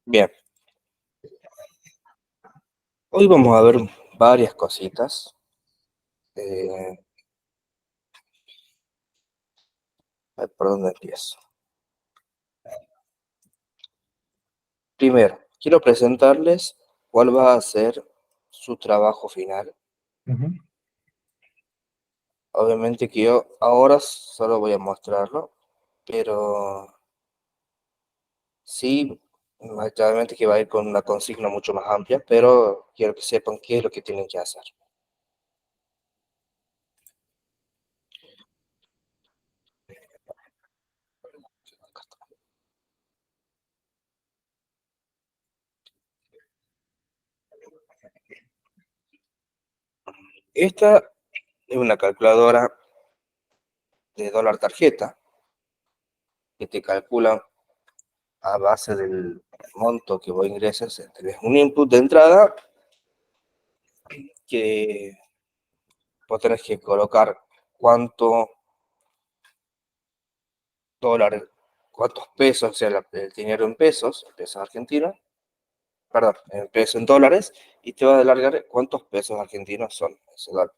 Bien, hoy vamos a ver varias cositas. A ver por dónde empiezo. Primero, quiero presentarles cuál va a ser su trabajo final. Ujú. Obviamente que yo ahora solo voy a mostrarlo, pero sí, obviamente que va a ir con una consigna mucho más amplia, pero quiero que sepan qué es lo que tienen que hacer. Esta es una calculadora de dólar tarjeta que te calcula a base del monto que vos ingresas. Tenés un input de entrada que vos tenés que colocar cuánto dólares, cuántos pesos, o sea, el dinero en pesos argentinos, perdón, en pesos en dólares, y te va a alargar cuántos pesos argentinos son ese dólar,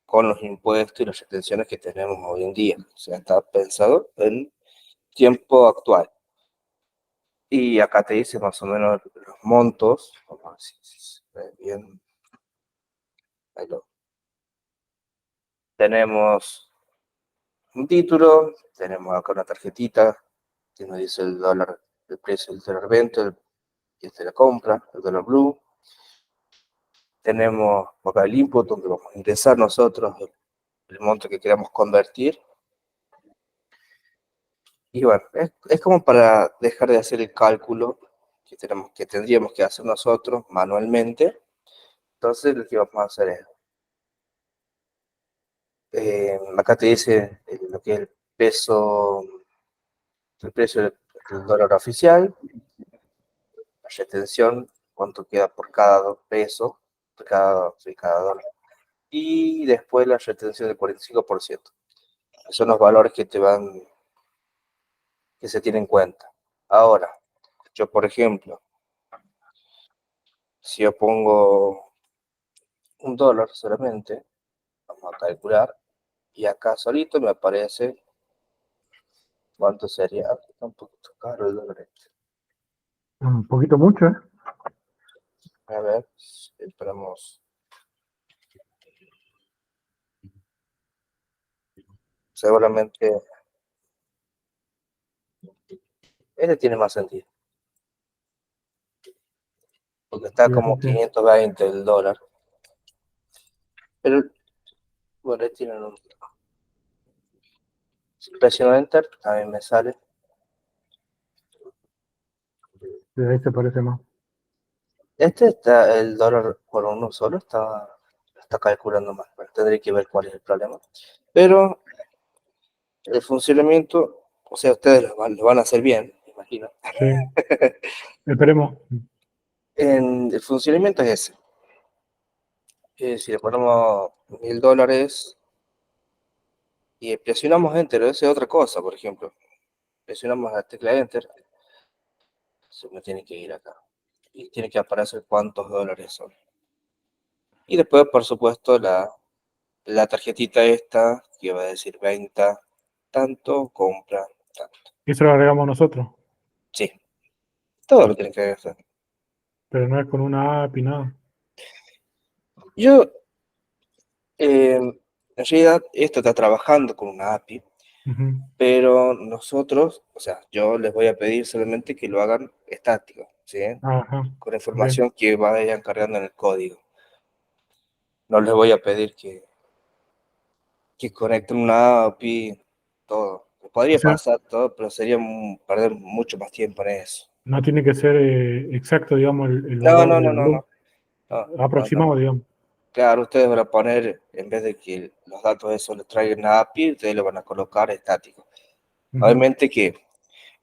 con los impuestos y las retenciones que tenemos hoy en día. O sea, está pensado en tiempo actual. Y acá te dice más o menos los montos, vamos a ver si se ve bien, ahí lo tenemos. Un título, tenemos acá una tarjetita que nos dice el dólar, el precio del dólar venta, el de la compra, el dólar blue. Tenemos acá el input donde vamos a ingresar nosotros el monto que queramos convertir. Y bueno, es como para dejar de hacer el cálculo que tendríamos que hacer nosotros manualmente. Entonces lo que vamos a hacer es, acá te dice lo que es el peso, el precio del dólar oficial, la retención, cuánto queda por cada peso, cada dólar. Y después la retención del 45%. Son los valores que se tienen en cuenta. Ahora, yo por ejemplo, si yo pongo $1 solamente, vamos a calcular, y acá solito me aparece cuánto sería. Está un poquito caro el dólar. Un poquito mucho, ¿eh? A ver, esperamos. Seguramente este tiene más sentido, porque está Sí, como sí. 520 el dólar. Pero bueno, tienen un. Si presiono Enter, también me sale. Sí, ahí se parece más. Este está, el dólar por uno solo está calculando mal. Bueno, tendré que ver cuál es el problema. Pero el funcionamiento, o sea, ustedes lo van a hacer bien, me imagino. Sí, esperemos. El funcionamiento es ese. Si le ponemos $1000 y presionamos Enter, esa es otra cosa, por ejemplo. Presionamos la tecla Enter, se me tiene que ir acá. Y tiene que aparecer cuántos dólares son. Y después, por supuesto, la tarjetita esta que va a decir venta tanto, compra tanto. Eso lo agregamos nosotros, Sí, todo lo tienen que hacer. pero no es con una app y nada. Yo, en realidad, esto está trabajando con una API, Ujú. pero nosotros, o sea, yo les voy a pedir solamente que lo hagan estático, ¿sí? Ajá, Con la bien. información que vayan cargando en el código. No les voy a pedir que conecten una API, todo. O Podría sea, pasar todo, pero sería perder mucho más tiempo en eso. no tiene que ser exacto, digamos, el No, valor no, del no, no, blue, no. No, no, no. aproximado, digamos. Claro, ustedes van a poner, en vez de que los datos de eso les traigan a API, ustedes lo van a colocar estático. Ujú. Obviamente que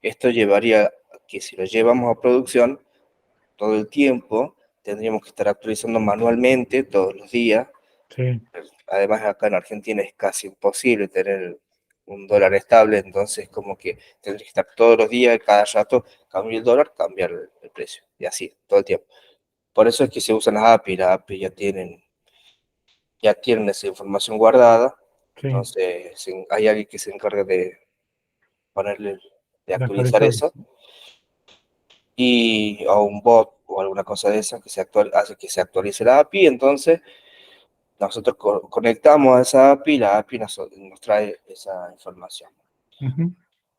esto llevaría a que si lo llevamos a producción todo el tiempo, tendríamos que estar actualizando manualmente todos los días. Sí, Además, acá en Argentina es casi imposible tener un dólar estable, entonces como que tendría que estar todos los días, cada rato, cambio el dólar, cambiar el precio, y así, todo el tiempo. Por eso es que se usan las API, las API ya tienen esa información guardada, Sí, entonces hay alguien que se encarga de ponerle, de de actualizar actualizar. eso, y o un bot o alguna cosa de esa que hace que se actualice la API, entonces nosotros conectamos a esa API y la API nos trae esa información. Ujú.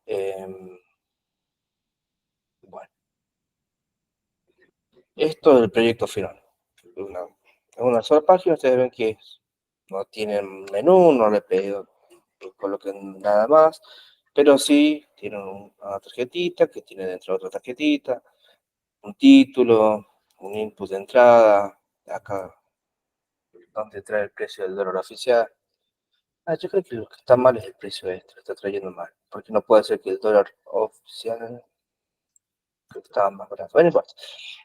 Em, bueno, esto es el proyecto final. Una sola página, ustedes ven que no tienen menú, no le pido que coloquen nada más, pero sí tienen una tarjetita que tiene dentro otra tarjetita, un título, un input de entrada, acá donde trae el precio del dólar oficial. Yo creo que lo que está mal es el precio este, lo está trayendo mal, porque no puede ser que el dólar oficial estaba más barato. Bueno, no importa.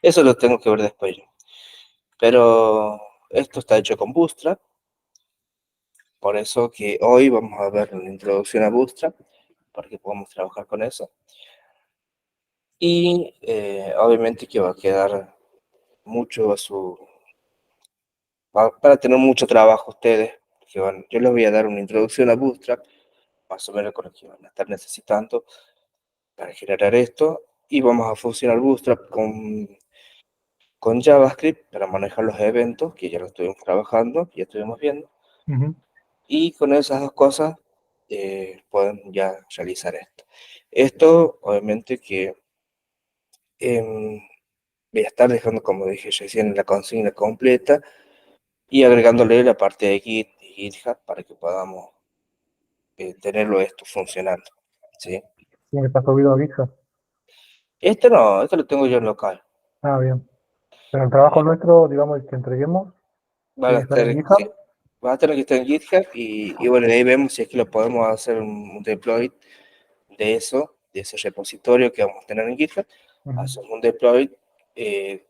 Eso lo tengo que ver después yo. Pero esto está hecho con Bootstrap, por eso que hoy vamos a ver una introducción a Bootstrap, para que podamos trabajar con eso. Y obviamente que va a quedar mucho a su... para tener mucho trabajo ustedes, que yo les voy a dar una introducción a Bootstrap, más o menos con lo que van a estar necesitando para generar esto, y vamos a funcionar Bootstrap con JavaScript para manejar los eventos, que ya lo estuvimos trabajando, ya estuvimos viendo, Ujú. y con esas dos cosas pueden ya realizar esto. Esto, obviamente que em, voy a estar dejando, como dije recién, la consigna completa y agregándole la parte de Git y GitHub para que podamos tenerlo esto funcionando, ¿sí? Sí, me pasó video a GitHub. Este no, este lo tengo yo en local. Ah, bien. Pero el trabajo Eh, nuestro, digamos, el que entreguemos, van a tiene que estar estar, en sí, GitHub. va a tener que estar en GitHub y bueno, de ahí vemos si es que lo podemos hacer un deploy de ese repositorio que vamos a tener en GitHub. Ujú. Hacemos un deploy eh,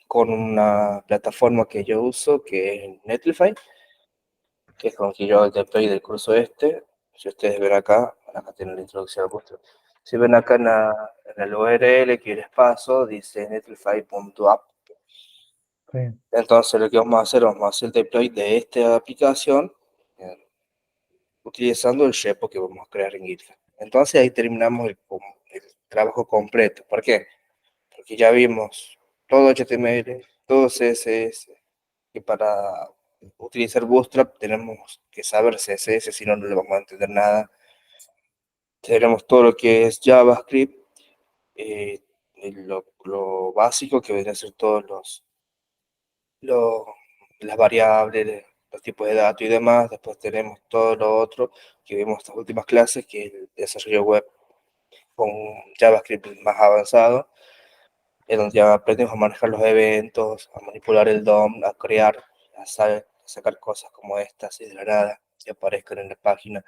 con una plataforma que yo uso, que es Netlify, que es con que yo hago el deploy del curso este. Si ustedes ven acá tienen la introducción al curso. Si ven acá en el URL que les paso, dice netlify.app. Sí. Entonces lo que vamos a hacer el deploy de esta aplicación eh, utilizando el repo que vamos a crear en GitHub. Entonces ahí terminamos el trabajo completo. ¿Por qué? Porque ya vimos todo HTML, todo CSS, y para utilizar Bootstrap tenemos que saber CSS, si no, no le vamos a entender nada. Tenemos todo lo que es JavaScript, eh, lo básico que viene a ser todos los, las variables, los tipos de datos y demás. Después tenemos todo lo otro que vimos en estas últimas clases, que es el desarrollo web con JavaScript más avanzado, en donde ya aprendemos a manejar los eventos, a manipular el DOM, a crear, a sacar cosas como estas y de la nada que aparezcan en la página,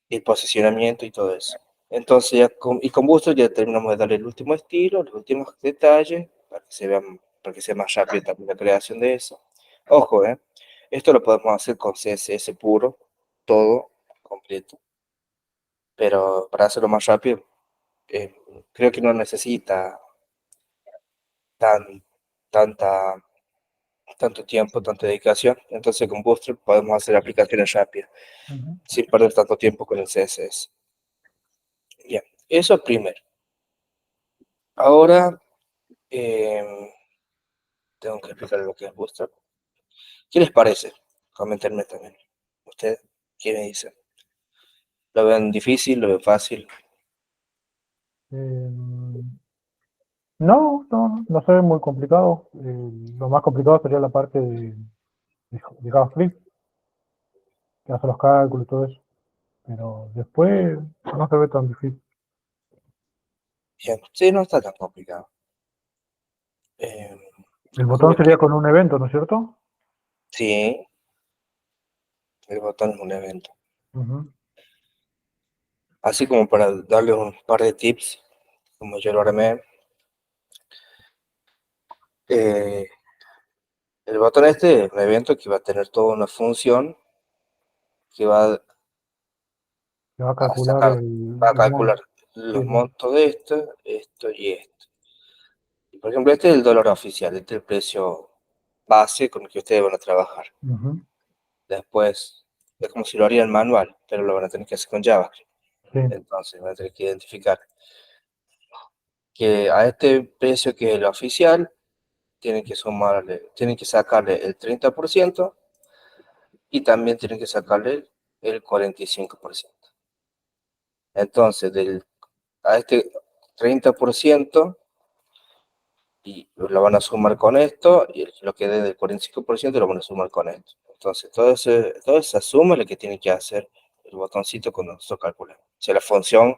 el posicionamiento y todo eso. Entonces, con Bootstrap ya terminamos de darle el último estilo, los últimos detalles, para que sea más rápido también la creación de eso. Ojo, esto lo podemos hacer con CSS puro, todo completo, pero para hacerlo más rápido, eh, creo que no necesita tan, tanta, tanto tiempo, tanta dedicación. Entonces con Bootstrap podemos hacer aplicaciones rápidas, Ujú. sin perder tanto tiempo con el CSS. Bien, eso primero. Ahora tengo que explicar lo que es Bootstrap. ¿Qué les parece? Comentarme también. ¿Ustedes qué me dicen? ¿Lo ven difícil? ¿Lo ven fácil? Em, no se ve muy complicado. Lo más complicado sería la parte de JavaScript, que hace los cálculos y todo eso. Pero después no se ve tan difícil. Bien, sí, no está tan complicado. Eh, El como botón que, sería con un evento, ¿no es cierto? sí, el botón es un evento. Ujú. Así como para darles un par de tips, como yo lo armé. Eh, el botón este es un evento que va a tener toda una función que va te va a a calcular sacar, va a el monto. calcular Sí, los sí. montos de esto y esto. Y, por ejemplo, este es el dólar oficial, este es el precio base con el que ustedes van a trabajar. Ujú, Después, es como si lo harían manual, pero lo van a tener que hacer con JavaScript. sí, Entonces, van a tener que identificar que a este precio que es el oficial, tienen que sacarle el 30% y también tienen que sacarle el 45%. Entonces, a este 30% y lo van a sumar con esto, y lo que dé del 45% lo van a sumar con esto. Entonces, toda esa suma es la que tiene que hacer el botoncito cuando nosotros calculamos. O sea, la función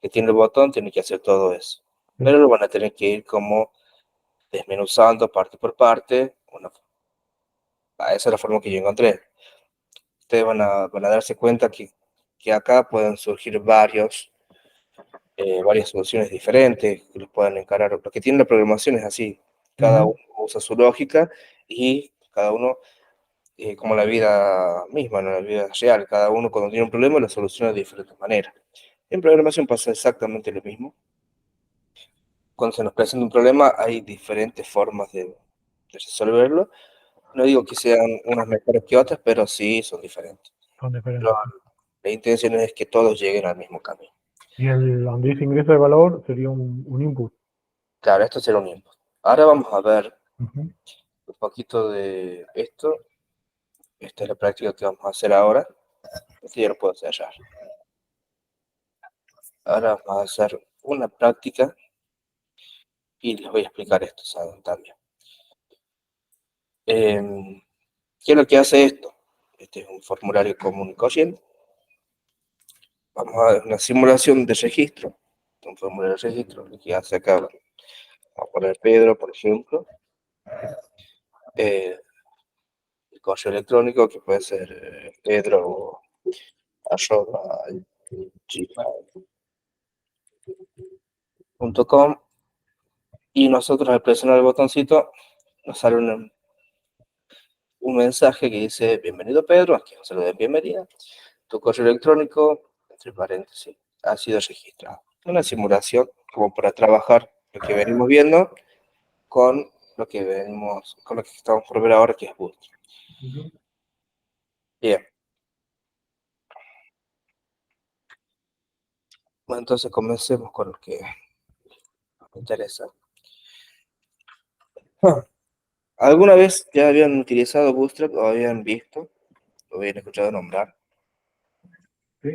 que tiene el botón tiene que hacer todo eso. sí. Pero lo van a tener que ir como desmenuzando parte por parte. Esa es la forma que yo encontré. Ustedes van a darse cuenta que acá pueden surgir varias soluciones diferentes que los puedan encarar. Lo que tiene la programación es así, cada Ujú, uno usa su lógica y cada uno, como la vida misma, no la vida real, cada uno cuando tiene un problema lo soluciona de diferentes maneras. En programación pasa exactamente lo mismo. Cuando se nos presenta un problema hay diferentes formas de resolverlo. No digo que sean unas mejores que otras, pero sí son diferentes. son Lo- diferentes. la intención es que todos lleguen al mismo camino. Y el donde dice ingreso de valor sería un input. Claro, esto será un input. Ahora vamos a ver Ujú, un poquito de esto. Esta es la práctica que vamos a hacer ahora. Esto ya lo puedo cerrar. Ahora vamos a hacer una práctica y les voy a explicar esto también. ¿Qué es lo que hace esto? Este es un formulario común y corriente. Vamos a ver una simulación de registro. Un formulario de registro. Lo que hace acá, vamos a poner Pedro, por ejemplo. El correo electrónico que puede ser pedro@gmail.com, y nosotros al presionar el botoncito nos sale un mensaje que dice: bienvenido Pedro, aquí un saludo de bienvenida, tu correo electrónico, entre paréntesis, ha sido registrado. Una simulación como para trabajar lo que venimos viendo con lo que estamos por ver ahora, que es Bootstrap. ujú. Bien, bueno, entonces comencemos con lo que nos interesa. Ah, ¿alguna vez ya habían utilizado Bootstrap o habían visto o habían escuchado nombrar? Sí,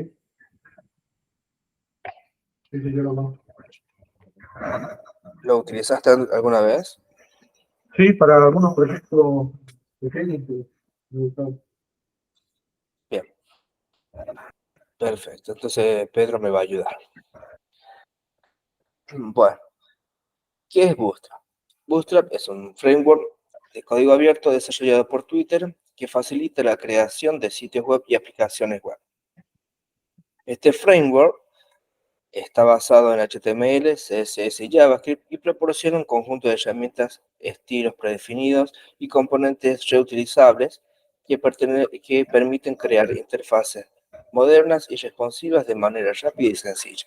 sí, sí, yo lo conozco. ¿Lo utilizaste alguna vez? Sí, para algunos proyectos pequeños que me gustan. Bien, perfecto. Entonces Pedro me va a ayudar. Bueno, ¿qué es Bootstrap? Bootstrap es un framework de código abierto desarrollado por Twitter que facilita la creación de sitios web y aplicaciones web. Este framework está basado en HTML, CSS y JavaScript y proporciona un conjunto de herramientas, estilos predefinidos y componentes reutilizables que permiten crear interfaces modernas y responsivas de manera rápida y sencilla.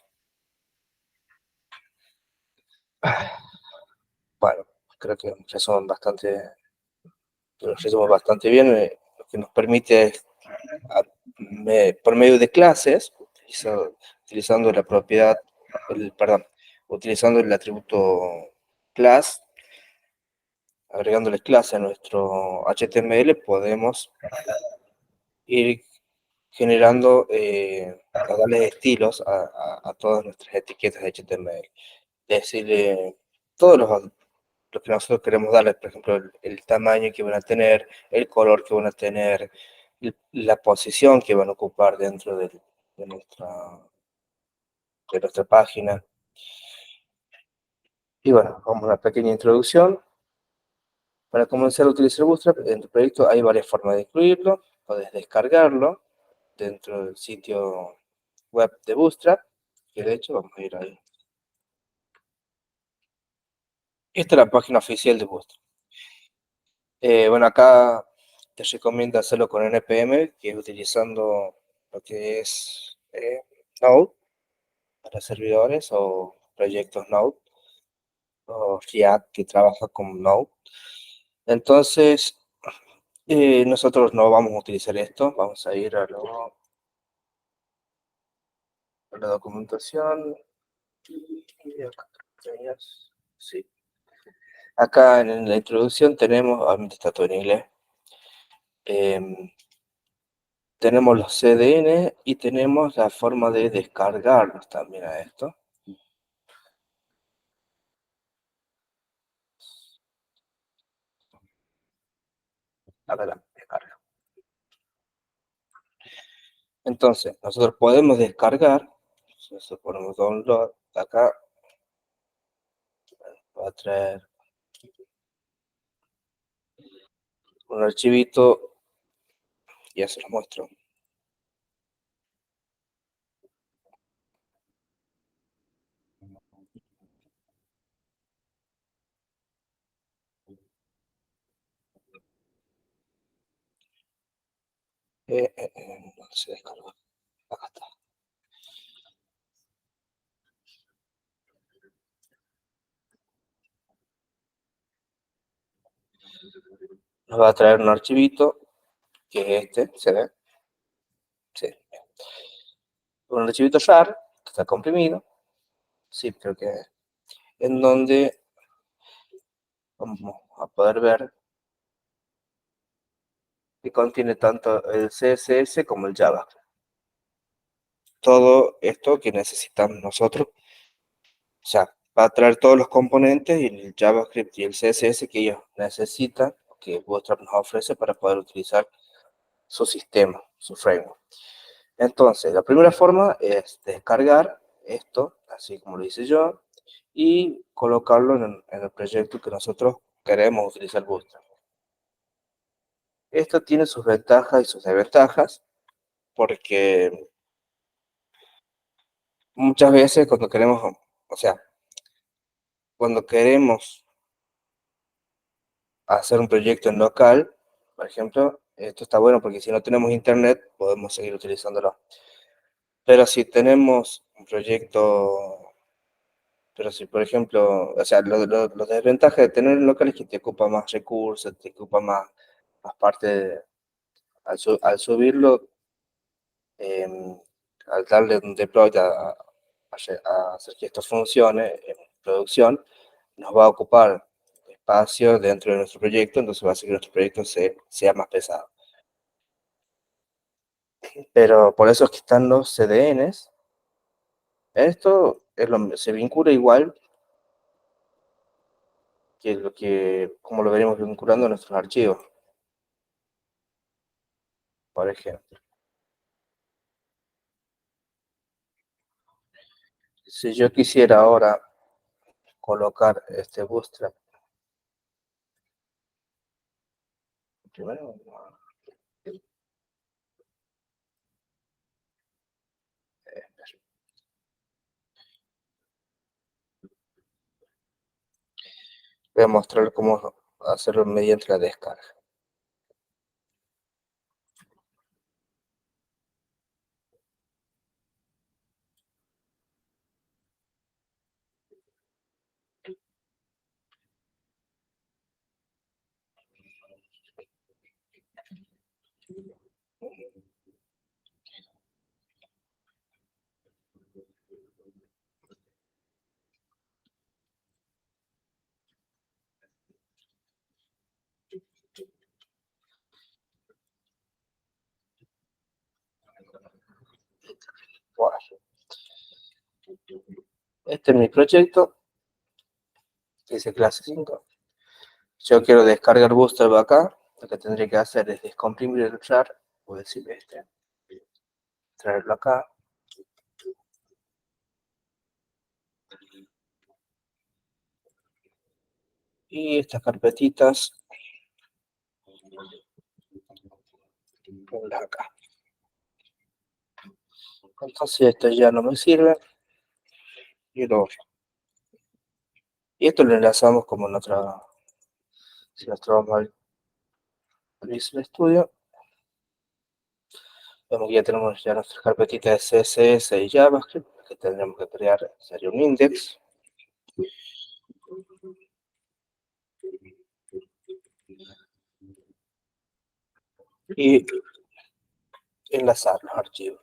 Bueno, creo que lo resumo bastante bien, lo que nos permite a- por medio de clases, utilizando la propiedad, perdón, utilizando el atributo class, agregándoles clase a nuestro HTML, podemos ir generando o darle estilos a todas nuestras etiquetas de HTML. Decirle todos lo que nosotros queremos darle, por ejemplo, el tamaño que van a tener, el color que van a tener, la posición que van a ocupar dentro de nuestra página. Y bueno, como una pequeña introducción. Para comenzar a utilizar Bootstrap en tu proyecto hay varias formas de incluirlo. Puedes descargarlo dentro del sitio web de Bootstrap, que de hecho vamos a ir ahí. Esta es la página oficial de Bootstrap. Bueno, acá te recomiendo hacerlo con npm, que es utilizando lo que es Node para servidores o proyectos Node o React que trabaja con Node. Entonces, nosotros no vamos a utilizar esto, vamos a ir a la documentación. Y acá tenías, sí. Acá en la introducción tenemos, obviamente está todo en inglés, tenemos los CDN y tenemos la forma de descargarlos también a esto. Acá descarga. Entonces, nosotros podemos descargar, entonces ponemos download, acá va a traer un archivito, ya se lo muestro. No se descarga, acá está. Nos va a traer un archivito, que es este, ¿se ve? Sí. Un archivito jar, que está comprimido, sí, creo que en donde vamos a poder ver que contiene tanto el CSS como el Java. Todo esto que necesitamos nosotros, o sea, va a traer todos los componentes y el JavaScript y el CSS que ellos necesitan, que Bootstrap nos ofrece para poder utilizar su sistema, su framework. Entonces, la primera forma es descargar esto, así como lo hice yo, y colocarlo en el proyecto que nosotros queremos utilizar Bootstrap. Esto tiene sus ventajas y sus desventajas, porque muchas veces cuando queremos, o sea, cuando queremos hacer un proyecto en local, por ejemplo, esto está bueno porque si no tenemos internet podemos seguir utilizándolo. Pero si tenemos un proyecto, pero si por ejemplo, o sea, lo desventaja de tener un local es que te ocupa más recursos, te ocupa más parte, al subirlo, al darle un deploy a hacer que esto funcione en producción, nos va a ocupar espacio dentro de nuestro proyecto, entonces va a hacer que nuestro proyecto sea más pesado. Pero por eso es que están los CDNs. Esto se vincula igual como lo veremos vinculando a nuestros archivos, por ejemplo. Si yo quisiera ahora colocar este bootstrap, primero voy a mostrar cómo hacerlo mediante la descarga. Bueno, este es mi proyecto, dice clase 5. Yo quiero descargar Bootstrap acá. Lo que tendría que hacer es descomprimir el jar, o decir traerlo acá. Y estas carpetitas, ponerlas acá. Entonces esto ya no me sirve. Y esto lo enlazamos como en otra, si nos vamos al Visual Studio, Vemos que ya tenemos ya nuestras carpetitas de CSS y JavaScript, que tendremos que crear sería un index. Y enlazar los archivos.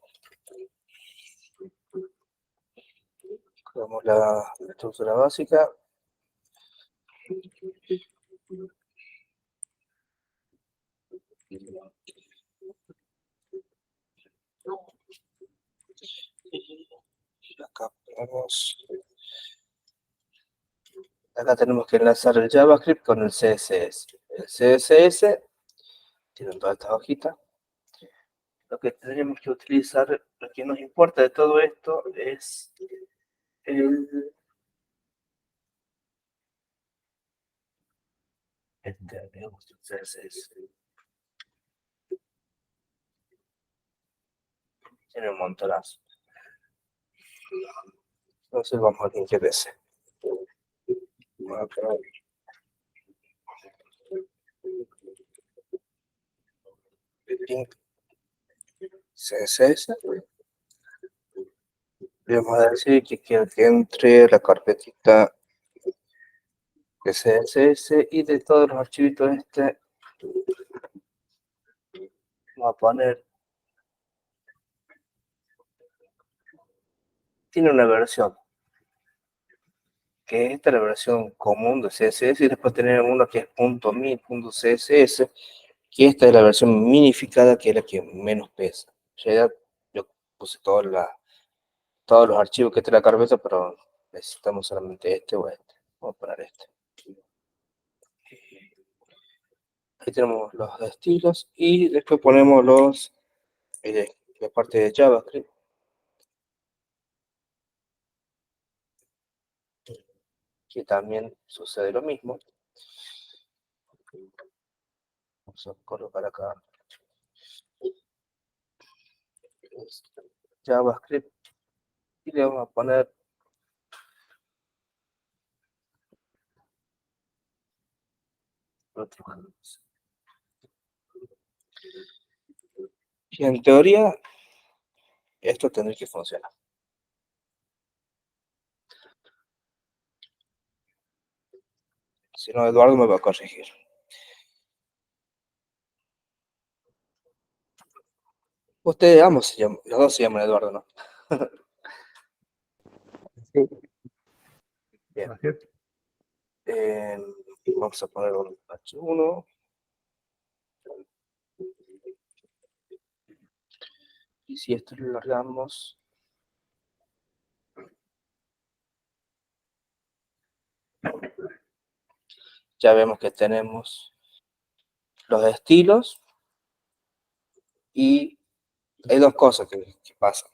Creamos la estructura básica. Y acá tenemos que enlazar el JavaScript con el CSS. El CSS tiene todas estas hojitas. Lo que tenemos que utilizar, lo que nos importa de todo esto es el CSS. Tiene un montonazo. Entonces vamos a limpiar ese. Link CSS. Le vamos a decir que quiero que entre la carpetita de CSS y de todos los archivitos vamos a poner. Tiene una versión, que esta es la versión común de CSS, y después tener uno que es .mi.css, que esta es la versión minificada, que es la que menos pesa. Ya yo puse todos los archivos que trae la carpeta, pero necesitamos solamente este o este. Vamos a poner este. Ahí tenemos los estilos y después ponemos la parte de JavaScript. Que también sucede lo mismo. Vamos a colocar acá JavaScript y le vamos a poner otro. Y en teoría esto tendría que funcionar. Si no, Eduardo me va a corregir. Ustedes ambos los dos se llaman Eduardo, ¿no? Sí. Bien. Así es. Vamos a poner un H1. Y si esto lo largamos, ya vemos que tenemos los estilos y hay dos cosas que pasan.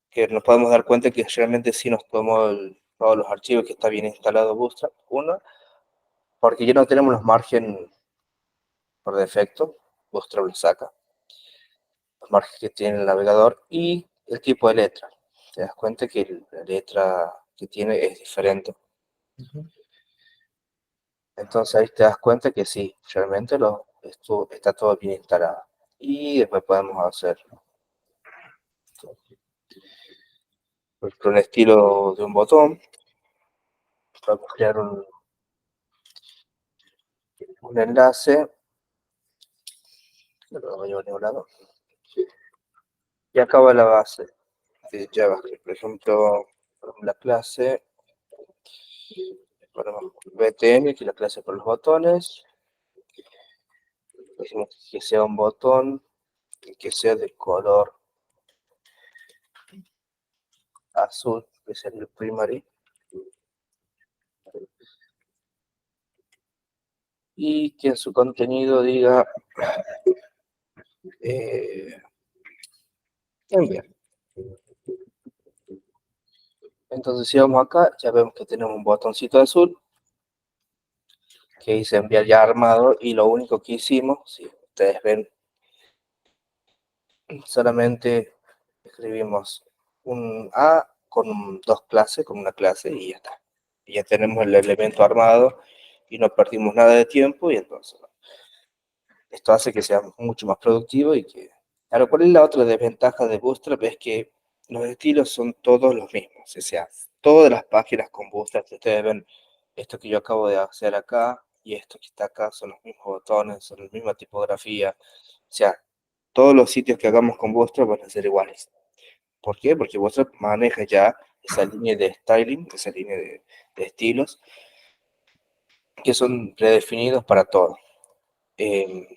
Que nos podemos dar cuenta que realmente sí nos tomó todos los archivos, que está bien instalado Bootstrap. Uno, porque ya no tenemos los margen por defecto, Bootstrap lo saca. Los márgenes que tiene el navegador y el tipo de letra. Te das cuenta que la letra que tiene es diferente. Entonces ahí te das cuenta que sí, realmente esto está todo bien instalado. Y después podemos hacer un estilo de un botón. Podemos crear un enlace. No lo voy a llevar a ningún lado. Y acaba la base de JavaScript. Por ejemplo, la clase, ponemos BTN, que es la clase por los botones. Decimos que sea un botón que sea de color azul, que es el primary. Y que en su contenido diga enviar. Entonces si vamos acá, ya vemos que tenemos un botoncito azul que dice enviar ya armado, y lo único que hicimos, si ustedes ven, solamente escribimos un A con dos clases, con una clase, y ya está. Y ya tenemos el elemento armado y no perdimos nada de tiempo, y entonces esto hace que sea mucho más productivo y que Claro, ¿cuál es la otra desventaja de Bootstrap? Es que los estilos son todos los mismos, o sea, todas las páginas con Bootstrap que ustedes ven, esto que yo acabo de hacer acá y esto que está acá son los mismos botones, son la misma tipografía, o sea, todos los sitios que hagamos con Bootstrap van a ser iguales. ¿Por qué? Porque Bootstrap maneja ya esa línea de styling, esa línea de estilos que son predefinidos para todo. Eh,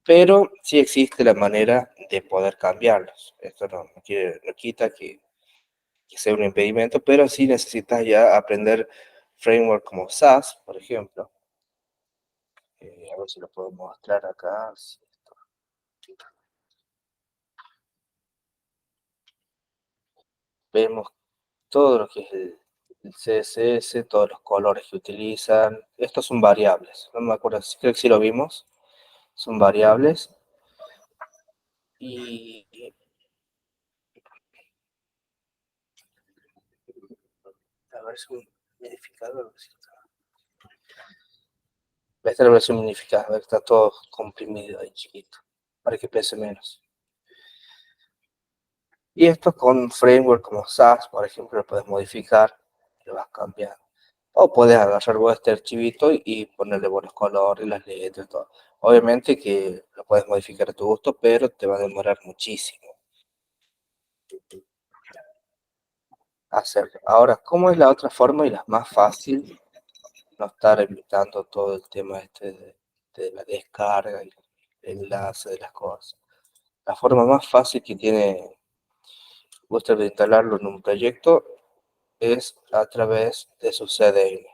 pero sí existe la manera de poder cambiarlos. Esto no quita que sea un impedimento, pero sí necesitas ya aprender framework como SAS, por ejemplo. A ver si lo puedo mostrar acá. Sí, vemos todo lo que es el CSS, todos los colores que utilizan. Estos son variables. No me acuerdo, creo que sí lo vimos. Son variables. Y a ver si un modificador. Esta es la versión unificada, está todo comprimido ahí chiquito, para que pese menos. Y esto con framework como SAS, por ejemplo, lo puedes modificar, lo vas cambiando. O puedes agarrar vos este archivito y ponerle buenos colores, las letras, todo. Obviamente que lo puedes modificar a tu gusto, pero te va a demorar muchísimo hacerlo. Ahora, ¿cómo es la otra forma y la más fácil? No estar evitando todo el tema este de la descarga y el enlace de las cosas. La forma más fácil que tiene Bootstrap de instalarlo en un proyecto es a través de su CDN.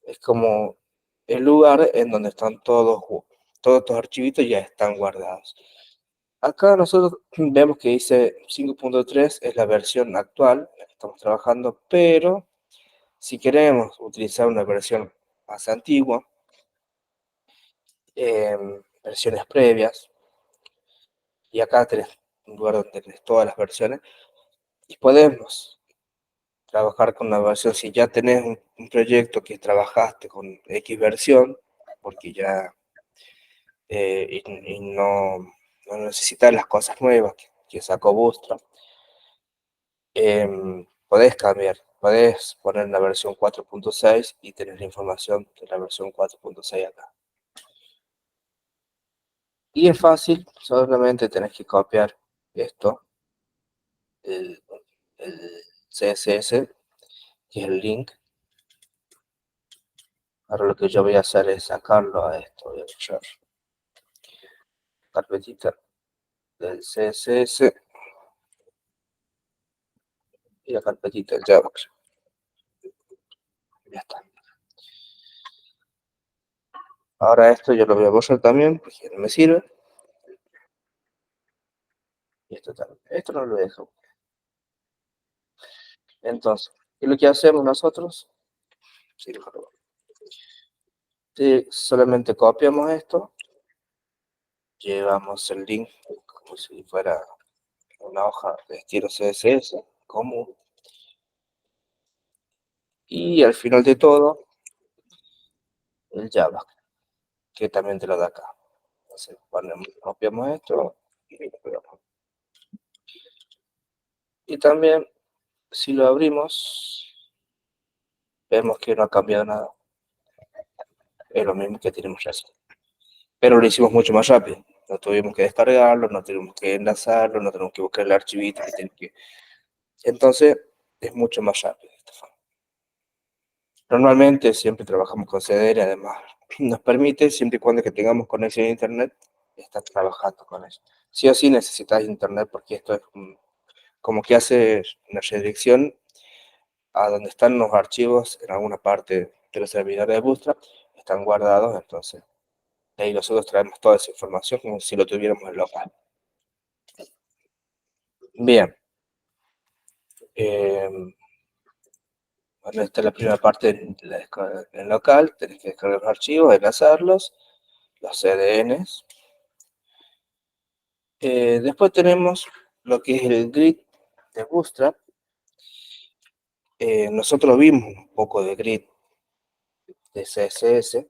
Es como el lugar en donde están todos estos archivitos ya están guardados. Acá nosotros vemos que dice 5.3 es la versión actual en la que estamos trabajando, pero si queremos utilizar una versión más antigua, versiones previas, y acá tenés un lugar donde tenés todas las versiones, y podemos trabajar con una versión, si ya tenés un proyecto que trabajaste con X versión, porque ya y no necesitas las cosas nuevas que sacó Bootstrap, podés cambiar, podés poner la versión 4.6 y tener la información de la versión 4.6 acá. Y es fácil, solamente tenés que copiar esto, el, el CSS, que es el link. Ahora lo que yo voy a hacer es sacarlo a esto, voy a echar carpetita del CSS y la carpetita del JavaScript. Ya está. Ahora esto yo lo voy a borrar también, porque no me sirve. Y esto también. Esto no lo dejo. Entonces, ¿qué es lo que hacemos nosotros? Sí, solamente copiamos esto, llevamos el link como si fuera una hoja de estilo CSS común. Y al final de todo, el JavaScript, que también te lo da acá. Entonces, copiamos esto y lo pegamos. Y también, si lo abrimos, vemos que no ha cambiado nada. Es lo mismo que tenemos ya. Pero lo hicimos mucho más rápido. No tuvimos que descargarlo, no tuvimos que enlazarlo, no tenemos que buscar el archivito. Entonces, es mucho más rápido de esta forma. Normalmente siempre trabajamos con CDN, además nos permite, siempre y cuando que tengamos conexión a internet, estar trabajando con eso. Sí o sí necesitas internet porque esto es como que hace una redirección a donde están los archivos en alguna parte de los servidores de Bootstrap, están guardados, entonces de ahí nosotros traemos toda esa información como si lo tuviéramos en local. Bien, bueno, esta es la primera parte de la descarga en local, tenés que descargar los archivos, enlazarlos, los CDNs. Después tenemos lo que es el grid de Bootstrap. Nosotros vimos un poco de grid de CSS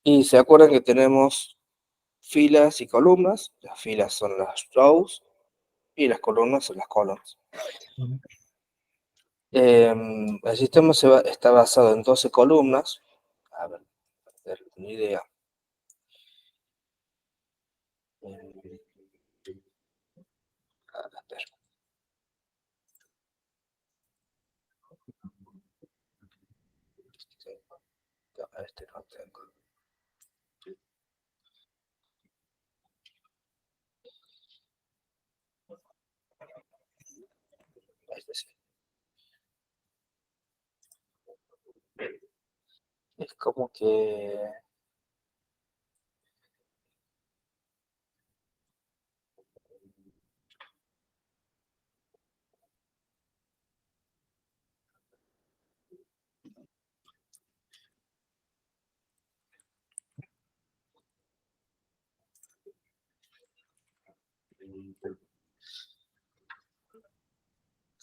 Y se acuerdan que tenemos filas y columnas. Las filas son las rows y las columnas son las columns. Ujú. El sistema está basado en 12 columnas. A ver, para tener una idea. Eh, a ver, este no tengo. Este sí. Es como que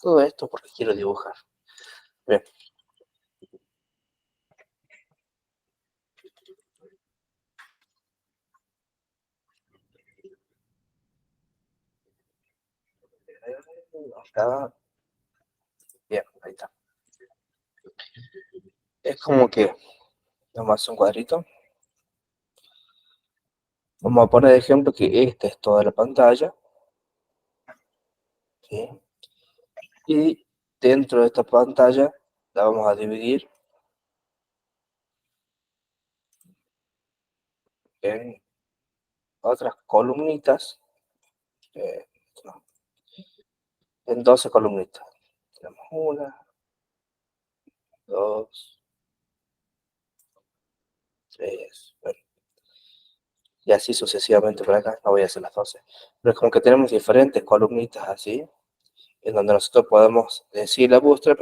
todo esto porque quiero dibujar. Bien, acá, bien, ahí está. Es como que nomás un cuadrito. Vamos a poner de ejemplo que esta es toda la pantalla, ¿sí? Y dentro de esta pantalla la vamos a dividir en otras columnitas, eh, no, en 12 columnitas. Tenemos una, dos, tres, bueno, y así sucesivamente por acá. No voy a hacer las 12, pero es como que tenemos diferentes columnitas así, en donde nosotros podemos decirle a Bootstrap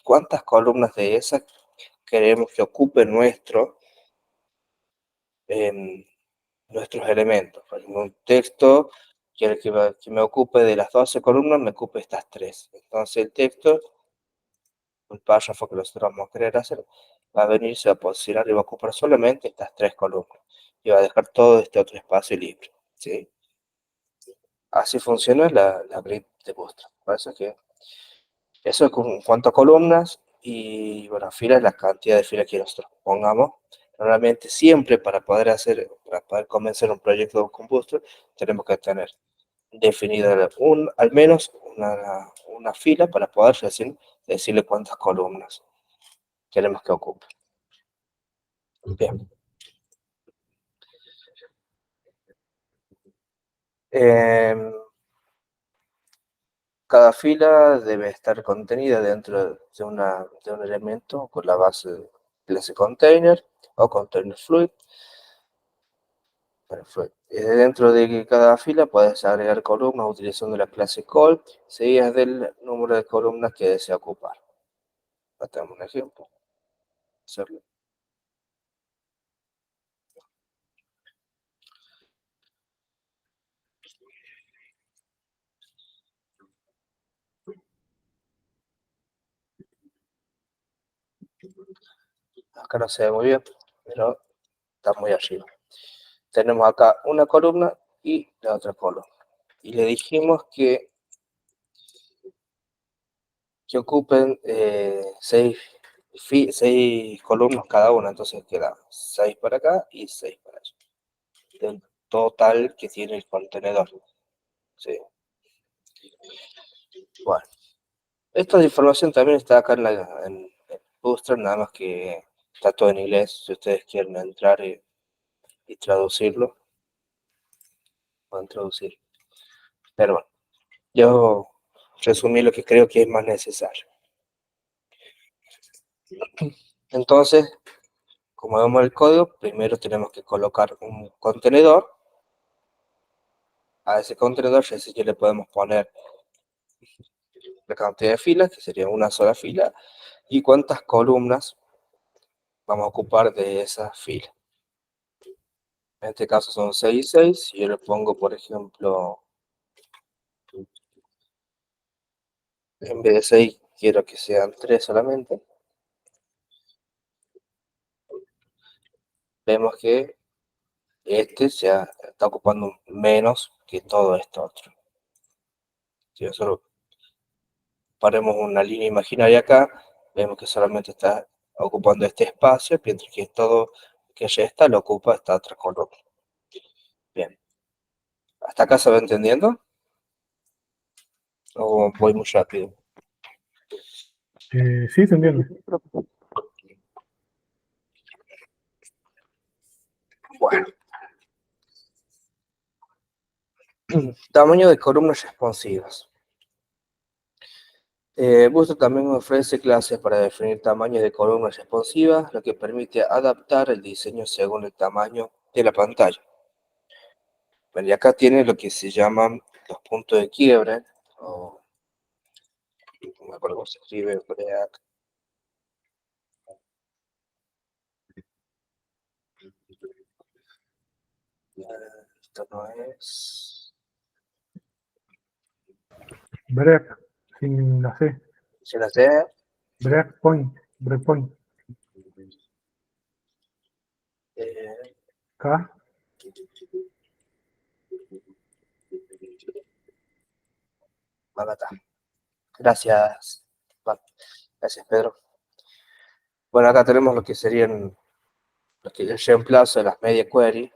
cuántas columnas de esas queremos que ocupe em, nuestros elementos. Por ejemplo, un texto quiere que me ocupe de las 12 columnas, me ocupe estas tres. Entonces el texto, el párrafo que nosotros vamos a querer hacer, va a venir, se va a posicionar y va a ocupar solamente estas tres columnas. Y va a dejar todo este otro espacio libre, ¿sí? Así funciona la grid de Bootstrap. Parece que eso es en cuanto a columnas y, bueno, filas, la cantidad de filas que nosotros pongamos. Normalmente siempre para poder comenzar un proyecto con Bootstrap, tenemos que tener definida al menos una fila para poder decirle cuántas columnas queremos que ocupe. Bien. Em, Cada fila debe estar contenida dentro de un elemento con la base clase container o container fluid. Perfecto. Dentro de cada fila puedes agregar columnas utilizando la clase call, seguidas del número de columnas que desea ocupar. Acá tenemos un ejemplo. Hacerlo. Acá no se ve muy bien, pero está muy arriba. Tenemos acá una columna y la otra columna. Y le dijimos que ocupen seis columnas cada una, entonces queda 6 para acá y 6 para allá. Del total que tiene el contenedor. Sí. Bueno, esta información también está acá en Bootstrap, nada más que está todo en inglés. Si ustedes quieren entrar y traducirlo, pueden traducir. Pero bueno, yo resumí lo que creo que es más necesario. Entonces, como vemos el código, primero tenemos que colocar un contenedor. A ese contenedor ya sí que le podemos poner la cantidad de filas, que sería una sola fila, y cuántas columnas vamos a ocupar de esa fila. En este caso son 6 y 6. Si yo le pongo, por ejemplo, en vez de 6, quiero que sean 3 solamente. vemos que este está ocupando menos que todo esto otro. Si nosotros ponemos una línea imaginaria acá, vemos que solamente está ocupando este espacio, mientras que todo que ya está lo ocupa esta otra columna. Bien. ¿Hasta acá se va entendiendo? ¿O voy muy rápido? Sí, se entiende. Bueno. Tamaño de columnas responsivas. Bootstrap también ofrece clases para definir tamaños de columnas responsivas, lo que permite adaptar el diseño según el tamaño de la pantalla. Bueno, y acá tiene lo que se llaman los puntos de quiebre, o no me acuerdo cómo se escribe, break. Esto no es. Break, sin la C. ¿Se la sé? Breakpoint, breakpoint. Eh, K, acá. Gracias. Gracias, Pedro. Bueno, acá tenemos lo que serían el reemplazo de las media query,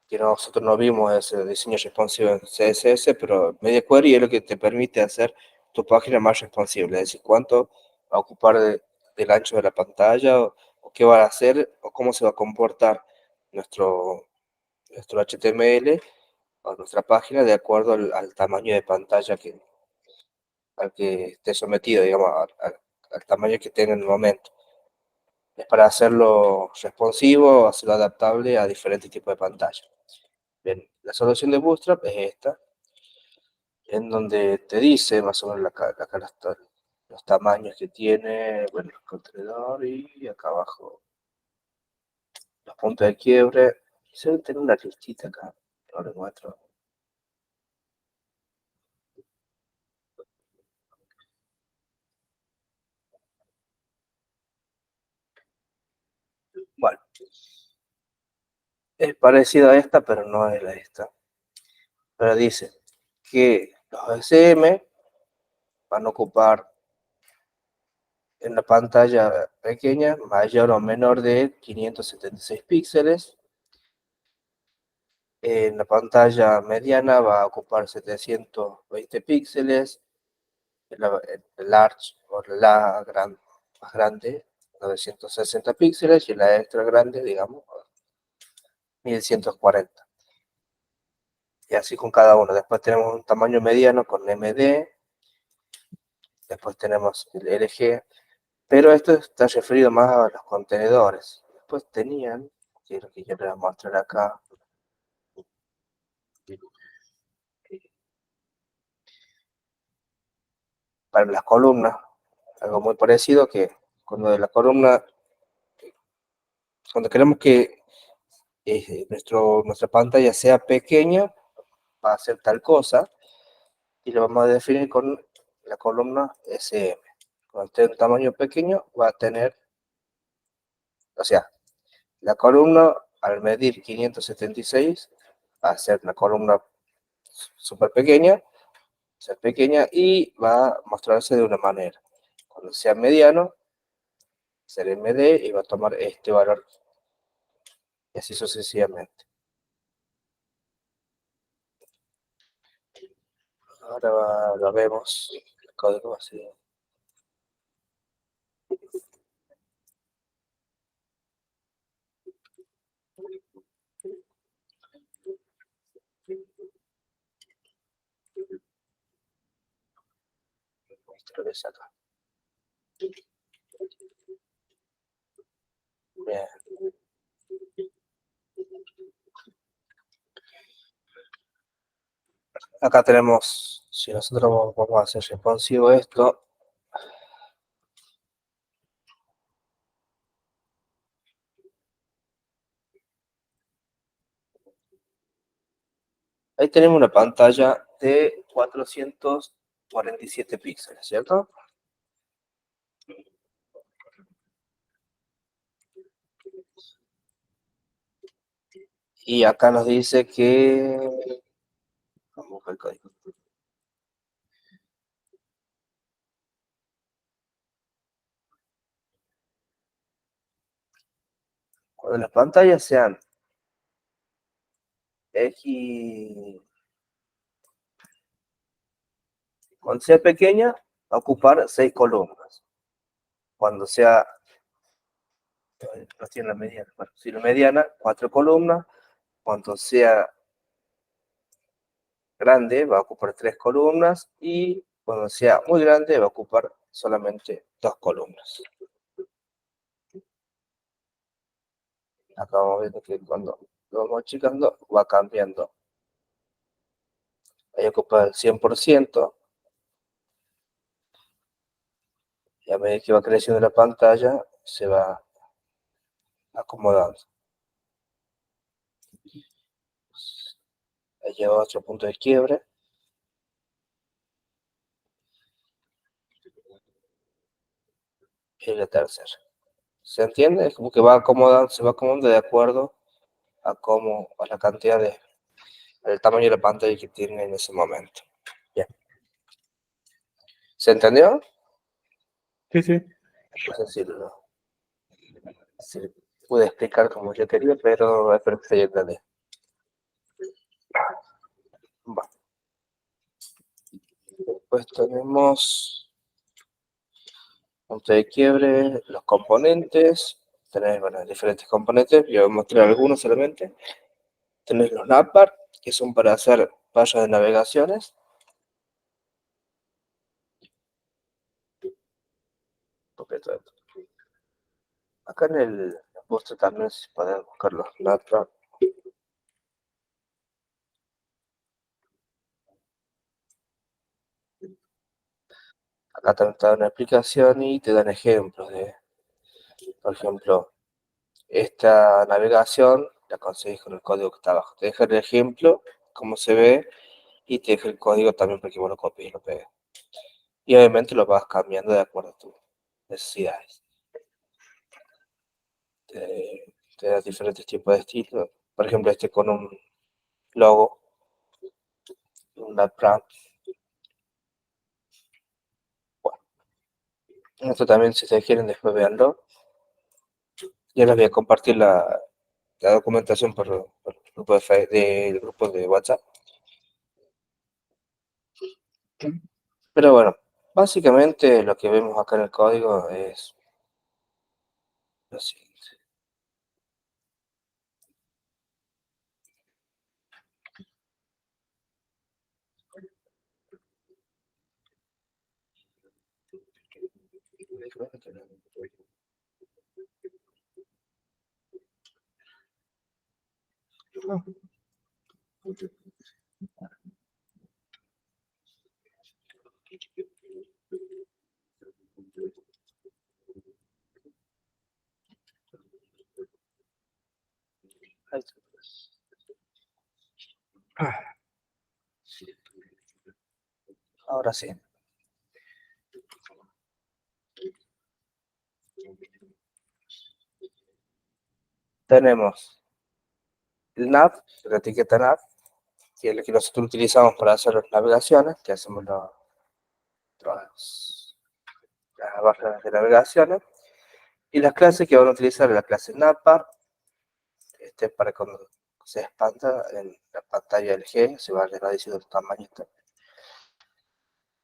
que nosotros no vimos ese diseño responsivo en CSS, pero media query es lo que te permite hacer tu página más responsive, es decir, cuánto va a ocupar del ancho de la pantalla, o qué va a hacer, o cómo se va a comportar nuestro HTML o nuestra página de acuerdo al tamaño de pantalla al que esté sometido, digamos, al tamaño que tenga en el momento. Es para hacerlo responsivo, hacerlo adaptable a diferentes tipos de pantalla. Bien, la solución de Bootstrap es esta, en donde te dice más o menos acá los tamaños que tiene, bueno, el contenedor, y acá abajo los puntos de quiebre. Se debe tener una listita acá, no lo muestro. Bueno, es parecido a esta, pero no es la esta. Pero dice que los SM van a ocupar en la pantalla pequeña mayor o menor de 576 píxeles. En la pantalla mediana va a ocupar 720 píxeles. El large o más grande, 960 píxeles, y la extra grande, digamos, 1140. Y así con cada uno. Después tenemos un tamaño mediano con MD. Después tenemos el LG. Pero esto está referido más a los contenedores. Después tenían, que es lo que yo les voy a mostrar acá, para las columnas, algo muy parecido, que cuando de la columna, cuando queremos que nuestra pantalla sea pequeña, va a hacer tal cosa, y lo vamos a definir con la columna SM. Cuando esté un tamaño pequeño, va a tener, o sea, la columna al medir 576 va a ser una columna súper pequeña, ser pequeña, y va a mostrarse de una manera. Cuando sea mediano, será MD y va a tomar este valor, y así sucesivamente. Ahora lo vemos, el código así. Otra vez acá. Bien. Acá tenemos, si nosotros vamos a hacer responsivo esto, ahí tenemos una pantalla de 447 píxeles, ¿cierto? Y acá nos dice que... Vamos a buscar el código. Cuando las pantallas sean X, cuando sea pequeña, va a ocupar 6 columnas. Cuando sea, no tiene la mediana, bueno, si la mediana, 4 columnas. Cuando sea grande, va a ocupar 3 columnas. Y cuando sea muy grande, va a ocupar solamente 2 columnas. Acá vamos viendo que cuando lo vamos achicando, va cambiando. Ahí ocupa el 100%. Y a medida que va creciendo la pantalla, se va acomodando. Ahí lleva otro punto de quiebre. Y la tercera. ¿Se entiende? Es como que va acomodando, se va acomodando de acuerdo a cómo, a la cantidad de, el tamaño de la pantalla que tiene en ese momento. Bien. ¿Se entendió? Sí, sí. No sé si pude explicar como yo quería, pero espero que se haya entendido. Bueno, después tenemos punto de quiebre, los componentes. Tenés, bueno, diferentes componentes. Yo voy a mostrar algunos solamente. Tenés los navbar, que son para hacer vallas de navegaciones. Acá en el post también se pueden buscar los navbar. Acá también te dan una explicación y te dan ejemplos de, por ejemplo, esta navegación la conseguís con el código que está abajo. Te deja el ejemplo, cómo se ve, y te deja el código también para que vos lo copies y lo pegues. Y obviamente lo vas cambiando de acuerdo a tus necesidades. Te da diferentes tipos de estilos. Por ejemplo, este con un logo, un background. Bueno, esto también, si ustedes quieren, después véanlo. Yo les voy a compartir la documentación por el grupo del grupo de WhatsApp. Pero bueno, básicamente lo que vemos acá en el código es lo siguiente. Ahora sí, tenemos el nav, la etiqueta nav, que es lo que nosotros utilizamos para hacer las navegaciones, que hacemos las barras de navegaciones, y las clases que van a utilizar la clase navbar, para cuando se expanda en la pantalla LG, se va reduciendo el tamaño.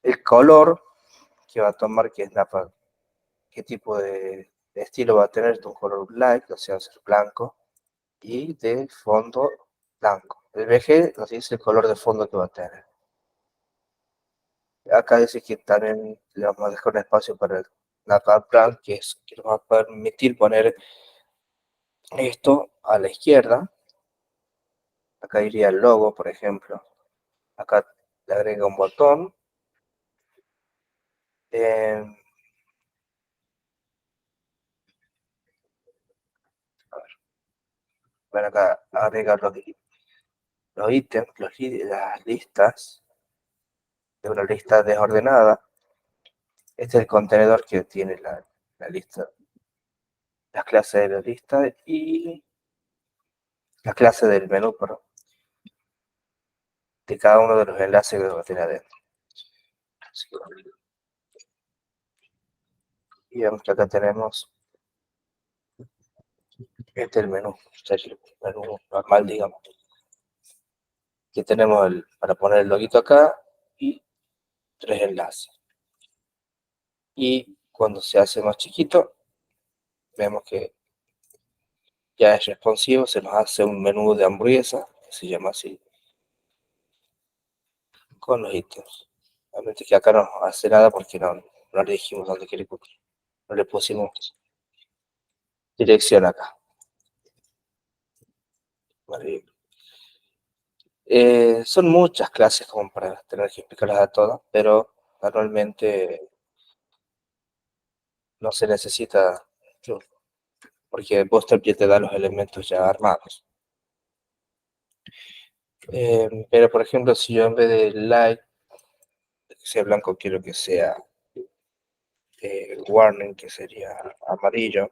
El color que va a tomar, que es navbar, qué tipo de estilo va a tener, un color black, o sea, ser blanco, y de fondo blanco. El VG nos dice el color de fondo que va a tener. Acá dice que también le vamos a dejar un espacio para la background, que nos va a permitir poner esto a la izquierda. Acá iría el logo, por ejemplo. Acá le agrega un botón. Eh, a ver, bueno, acá agrega los ítems, las listas, de una lista desordenada. Este es el contenedor que tiene la lista, las clases de la lista, y la clase del menú, perdón, de cada uno de los enlaces que va a tener adentro. Y vemos que acá tenemos este es el menú, el menú normal, digamos. Aquí tenemos para poner el loguito acá y 3 enlaces. Y cuando se hace más chiquito, vemos que ya es responsivo, se nos hace un menú de hamburguesa, que se llama así, con los ítems. Obviamente que acá no hace nada porque no le dijimos dónde quiere ir, no le pusimos dirección acá. Vale. Son muchas clases como para tener que explicarlas a todas, pero normalmente no se necesita mucho, porque Bootstrap ya te da los elementos ya armados. Pero por ejemplo, si yo en vez de light, que sea blanco, quiero que sea warning, que sería amarillo.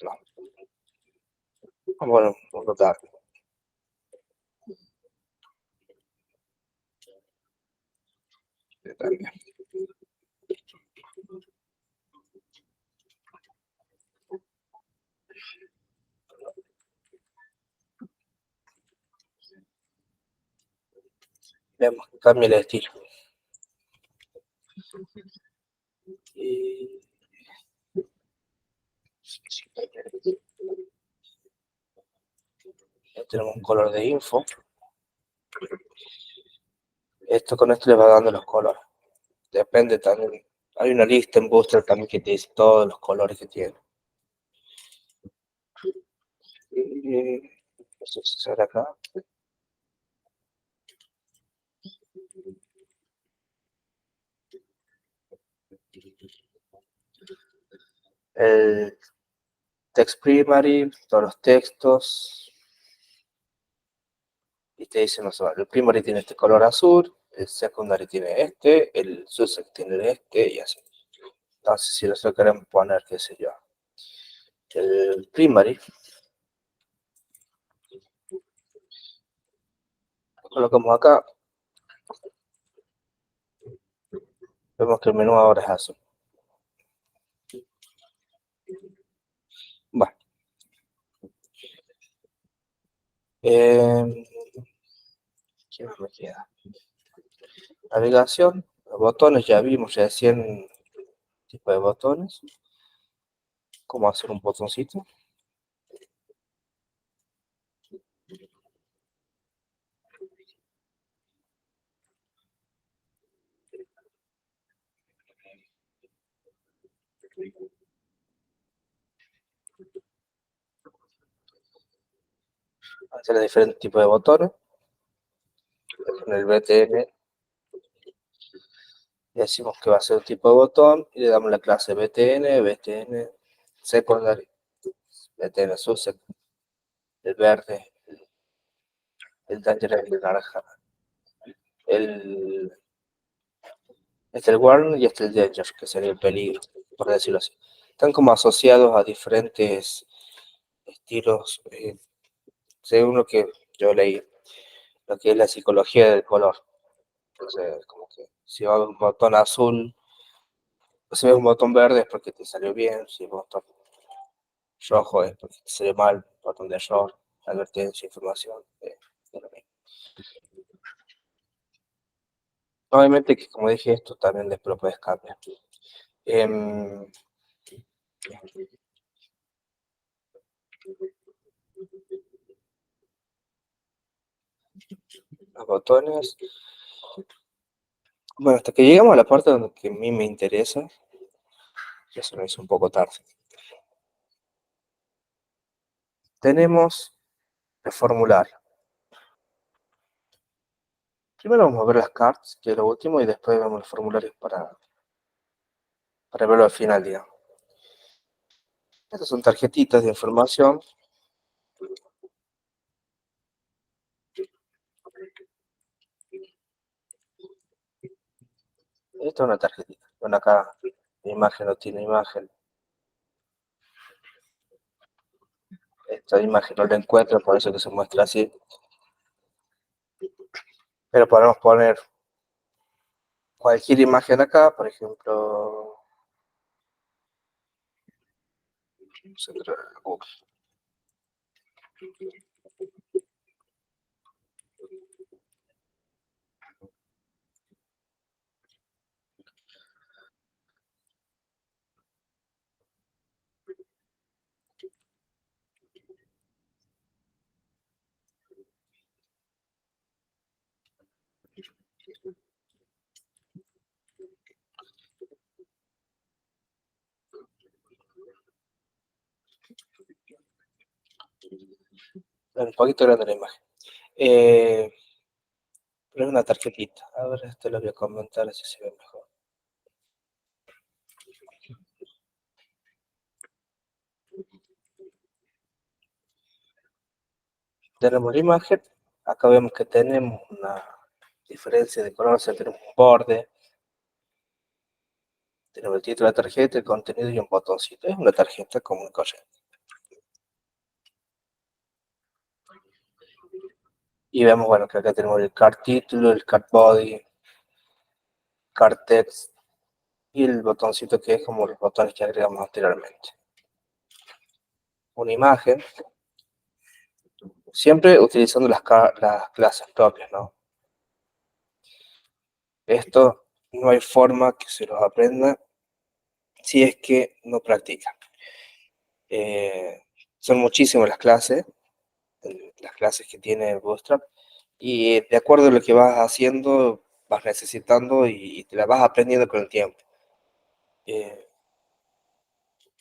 No. Bueno, total. Vemos que cambia el estilo. Y ya tenemos un color de info. Con esto le va dando los colores. Depende también. Hay una lista en Bootstrap también que te dice todos los colores que tiene. Y eso se hace acá. El text primary, todos los textos. Y te dice, no sé, el primary tiene este color azul, el secondary tiene este, el subsect tiene este, y así. Entonces, si nosotros queremos poner, qué sé yo, el primary, lo colocamos acá, vemos que el menú ahora es azul. Bueno. ¿Qué más me queda? Navegación, los botones, ya vimos recién tipo de botones. Cómo hacer un botoncito. Hacer diferentes tipos de botones. Con el BTN le decimos que va a ser un tipo de botón y le damos la clase BTN, BTN secondary, BTN subset, el verde, el danger, el naranja, el el warning y el danger, que sería el peligro, por decirlo así. Están como asociados a diferentes estilos, según lo que yo leí, lo que es la psicología del color. Entonces, como que si va un botón azul, si ves un botón verde es porque te salió bien, si ves un botón rojo es porque te salió mal, botón de error, advertencia, información. Obviamente que como dije esto también después lo puedes cambiar. Los botones. Bueno, hasta que llegamos a la parte donde que a mí me interesa, ya se me hizo un poco tarde. Tenemos el formulario. Primero vamos a ver las cards, que es lo último, y después vemos los formularios para verlo al final, digamos. Estas son tarjetitas de información. Esta es una tarjetita. Bueno, acá la imagen no tiene imagen. esta imagen no la encuentro, por eso que se muestra así. Pero podemos poner cualquier imagen acá, por ejemplo, centro de Google. Un poquito grande la imagen. Pero es una tarjetita. A ver, esto lo voy a comentar así se ve mejor. Tenemos la imagen. Acá vemos que tenemos una diferencia de color, o sea, tenemos un borde. Tenemos el título de la tarjeta, el contenido y un botoncito. Es una tarjeta común y corriente. Y vemos, bueno, que acá tenemos el card título, el card body, card text y el botoncito que es como los botones que agregamos anteriormente. Una imagen, siempre utilizando las clases propias, ¿no? Esto no hay forma que se los aprenda si es que no practican. Son muchísimas las clases que tiene Bootstrap, y de acuerdo a lo que vas haciendo, vas necesitando y te la vas aprendiendo con el tiempo.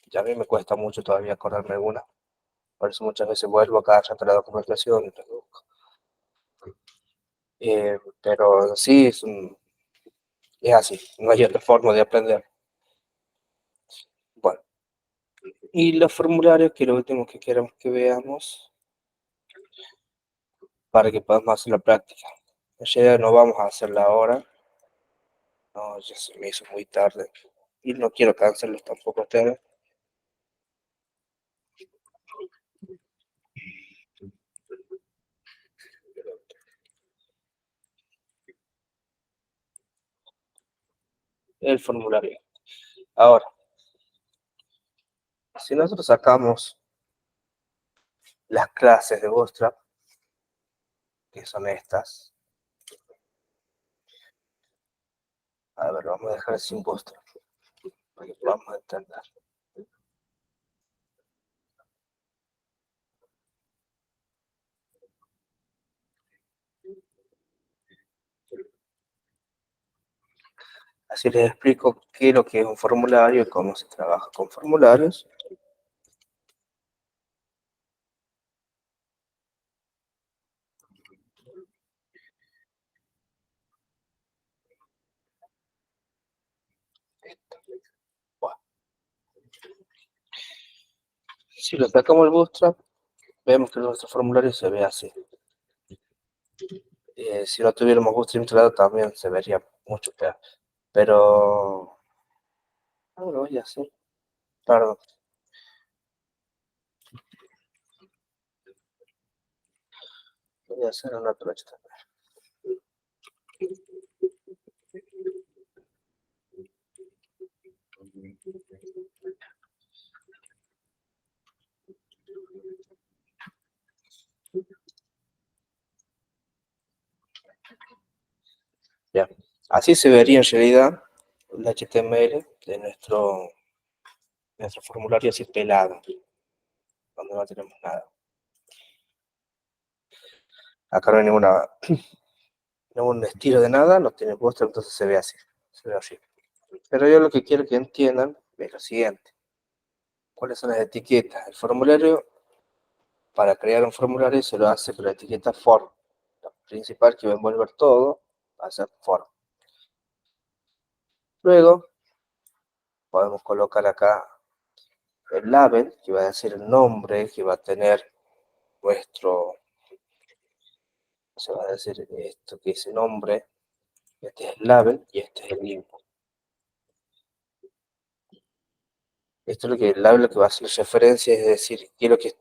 Ya a mí me cuesta mucho todavía acordarme alguna, por eso muchas veces vuelvo a cada rato a la documentación y lo busco. Pero sí, es así, no hay otra forma de aprender. Bueno, y los formularios, que es lo último que queremos que veamos, para que podamos hacer la práctica. Ya no vamos a hacerla ahora, no, ya se me hizo muy tarde, y no quiero cansarlos tampoco a ustedes. El formulario. Ahora, si nosotros sacamos las clases de Bootstrap, que son estas, a ver, vamos a dejar sin Bootstrap, para que podamos entender. Así les explico qué es lo que es un formulario y cómo se trabaja con formularios. Bueno, si lo sacamos el Bootstrap, vemos que nuestro formulario se ve así. Si no tuviéramos Bootstrap instalado también se vería mucho peor. Pero no lo voy a hacer. Perdón. Voy a hacer una trocha. Ya. Así se vería en realidad el HTML de nuestro formulario así pelado, cuando no tenemos nada. Acá no hay ningún estilo de nada, no tiene Bootstrap, entonces se ve así. Se ve así. Pero yo lo que quiero que entiendan es lo siguiente. ¿Cuáles son las etiquetas? El formulario, para crear un formulario, se lo hace con la etiqueta form. La principal que va a envolver todo va a ser form. Luego, podemos colocar acá el label, que va a ser el nombre que va a tener nuestro, se va a decir esto que es el nombre, este es el label y este es el input. Esto es lo que el label que va a hacer referencia, es decir, quiero que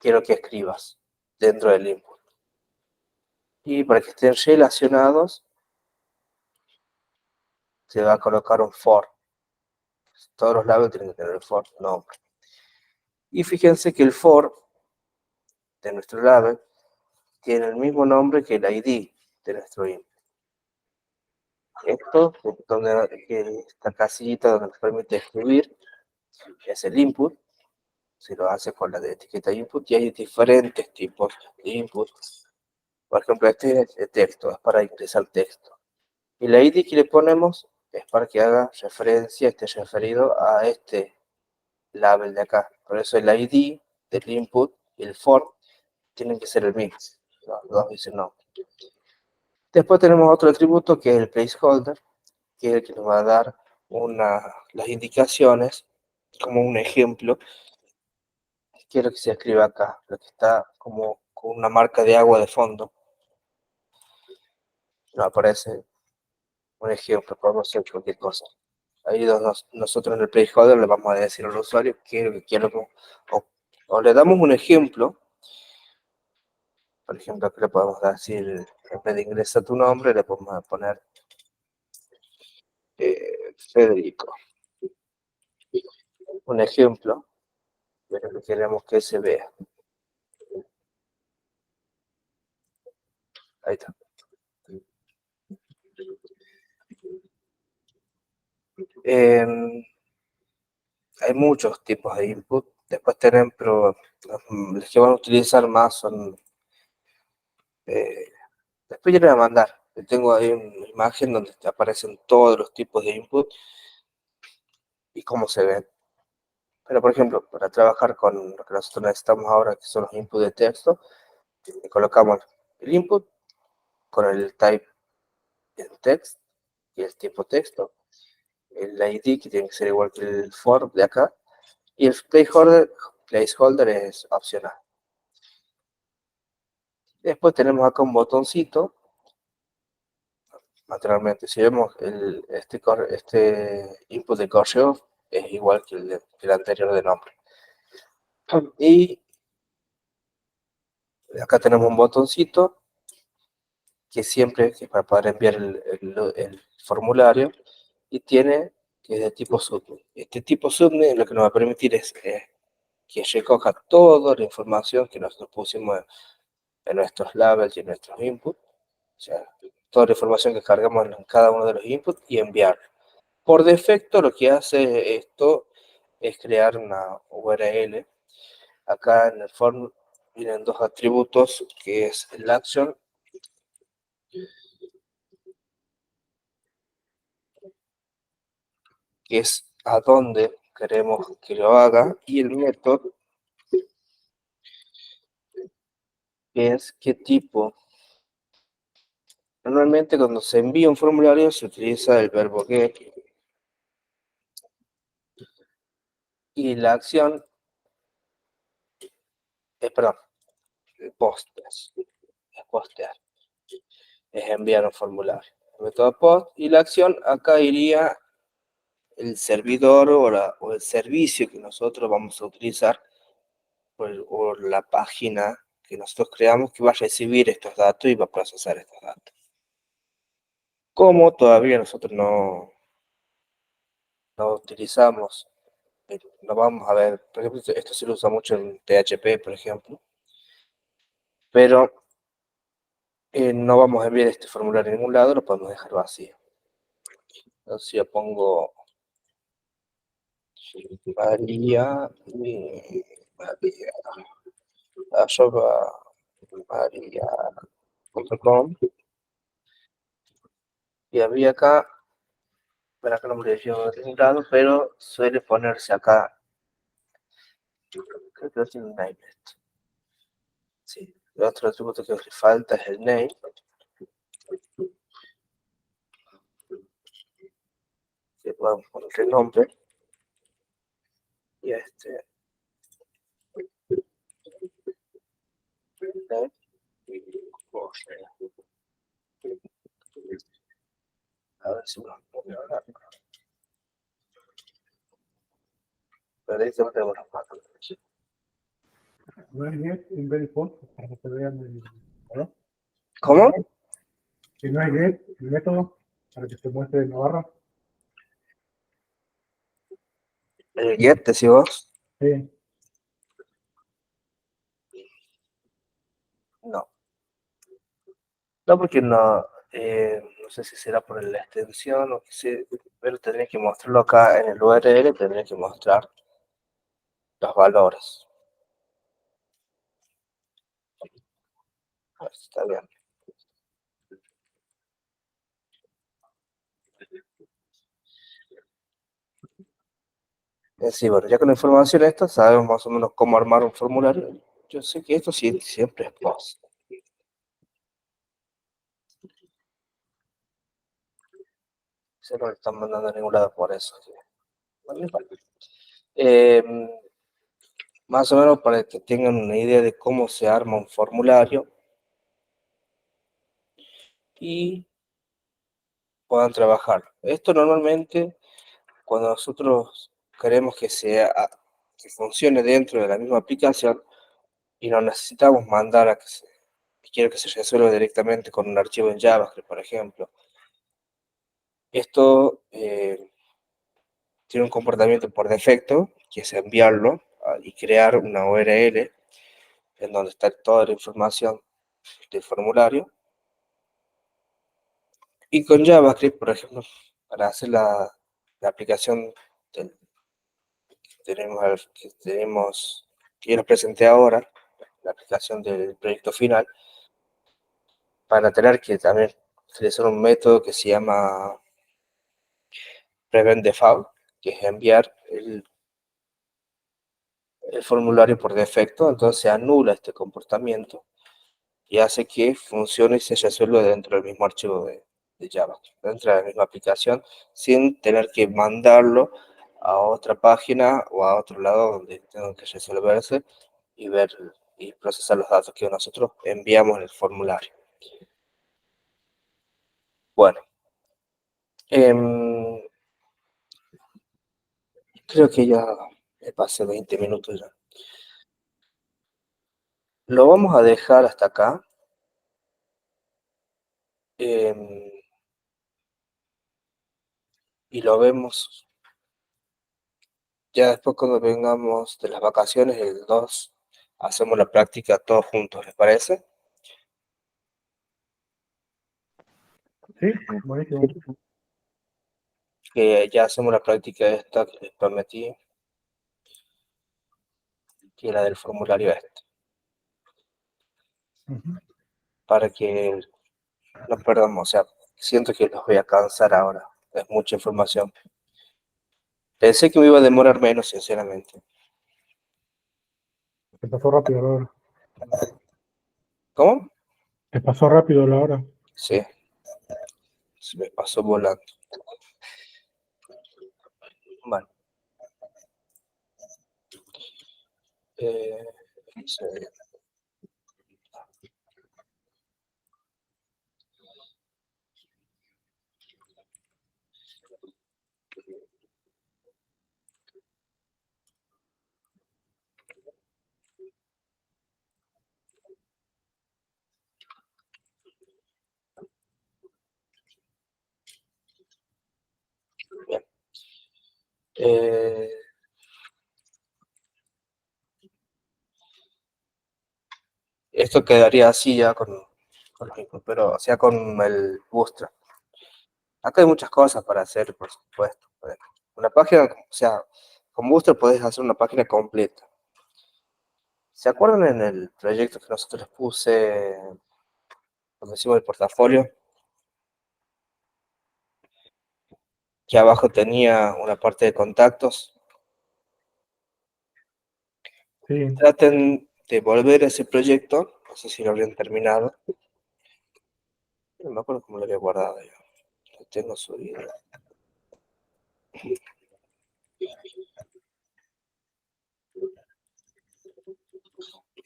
quiero que escribas dentro del input. Y para que estén relacionados, se va a colocar un for. Todos los labels tienen que tener el for, nombre. Y fíjense que el for de nuestro label tiene el mismo nombre que el ID de nuestro input. Esto, esta casillita donde nos permite escribir, es el input. Se lo hace con la de etiqueta input y hay diferentes tipos de input. Por ejemplo, este es de texto, es para ingresar texto. Y la ID que le ponemos es para que haga referencia, esté referido a este label de acá. Por eso el ID del input y el for tienen que ser el mismo. Los dos dicen no. Después tenemos otro atributo que es el placeholder, que es el que nos va a dar las indicaciones, como un ejemplo. Quiero que se escriba acá, lo que está como con una marca de agua de fondo. Nos aparece un ejemplo, podemos hacer cualquier cosa. Ahí nosotros en el placeholder le vamos a decir al usuario que quiero, o le damos un ejemplo. Por ejemplo, aquí le podemos decir, en vez de ingresar tu nombre, le podemos poner Federico. Un ejemplo de lo que queremos que se vea. Ahí está. Hay muchos tipos de input. Después tenemos, pero los que van a utilizar más son... después yo les voy a mandar. Tengo ahí una imagen donde te aparecen todos los tipos de input y cómo se ven. Pero, por ejemplo, para trabajar con lo que nosotros necesitamos ahora, que son los inputs de texto, colocamos el input con el type en text y el tipo texto, el ID que tiene que ser igual que el for de acá, y el placeholder es opcional. Después tenemos acá un botoncito. Naturalmente, si vemos este input de correo es igual que el anterior de nombre. Y acá tenemos un botoncito que siempre es para poder enviar el formulario y tiene que es de tipo submit. Este tipo submit lo que nos va a permitir es que recoja toda la información que nosotros pusimos en nuestros labels y en nuestros inputs, o sea, toda la información que cargamos en cada uno de los inputs y enviar. Por defecto lo que hace esto es crear una URL. Acá en el form vienen dos atributos, que es el action que es a dónde queremos que lo haga, y el método, que es qué tipo. Normalmente cuando se envía un formulario se utiliza el verbo get, y la acción, perdón, postear, es enviar un formulario. El método post y la acción, acá iría el servidor o el servicio que nosotros vamos a utilizar, o la página que nosotros creamos, que va a recibir estos datos y va a procesar estos datos. Como todavía nosotros no utilizamos, no vamos a ver, por ejemplo, esto se lo usa mucho en PHP, por ejemplo, pero no vamos a enviar este formulario a ningún lado, lo podemos dejar vacío. Entonces yo pongo María, María.com, y había acá, para que no me lo llevo de ningún lado, pero suele ponerse acá, creo que lo tiene un name. Sí, el otro atributo que le falta es el name. Que podemos poner el nombre. Y este. A ver si lo puedo hablar. Pero ahí se me tengo los pasos. No es get, embed y post, para que se vean ¿verdad? ¿Cómo? Que no es get, el método, para que se muestre en la barra. El get, decís vos. Sí, No. No, porque no, no sé si será por la extensión o qué sé, pero tendría que mostrarlo acá en el URL, tendría que mostrar los valores. Está bien. Sí, bueno, ya con la información esta, sabemos más o menos cómo armar un formulario. Yo sé que esto sí, siempre es post. Se no le están mandando a ningún lado por eso. ¿Sí? Bueno, igual. Más o menos para que tengan una idea de cómo se arma un formulario y puedan trabajar. Esto normalmente cuando nosotros queremos que funcione dentro de la misma aplicación y no necesitamos mandar a que quiero que se resuelva directamente con un archivo en JavaScript, por ejemplo. Esto tiene un comportamiento por defecto, que es enviarlo y crear una URL en donde está toda la información del formulario. Y con JavaScript, por ejemplo, para hacer la aplicación del, que yo les presenté ahora, la aplicación del proyecto final, van a tener que también utilizar un método que se llama prevent default, que es enviar el formulario por defecto, entonces se anula este comportamiento y hace que funcione y se resuelva dentro del mismo archivo de Java, dentro de la misma aplicación, sin tener que mandarlo a otra página o a otro lado donde tengan que resolverse y ver y procesar los datos que nosotros enviamos en el formulario. Bueno, creo que ya me pasé 20 minutos ya. Lo vamos a dejar hasta acá. Y lo vemos ya después cuando vengamos de las vacaciones, el 2 hacemos la práctica todos juntos, ¿les parece? sí, buenísimo. Que ya hacemos la práctica esta que les prometí, que era del formulario este, para que no perdamos, o sea, siento que los voy a cansar ahora, es mucha información. Pensé que me iba a demorar menos, sinceramente. Se pasó rápido la hora. ¿Cómo? Se pasó rápido la hora. Sí, se me pasó volando. Bueno, eh, sí, bien. Eh, Esto quedaría así ya con lo mismo, pero o sea con el Bootstrap. Acá hay muchas cosas para hacer, por supuesto. Una página, o sea, con Bootstrap podés hacer una página completa. ¿Se acuerdan en el proyecto que nosotros les puse cuando hicimos el portafolio? Que abajo tenía una parte de contactos. Sí, Traten de volver a ese proyecto, no sé si lo habrían terminado. No me acuerdo cómo lo había guardado yo. Lo tengo subido.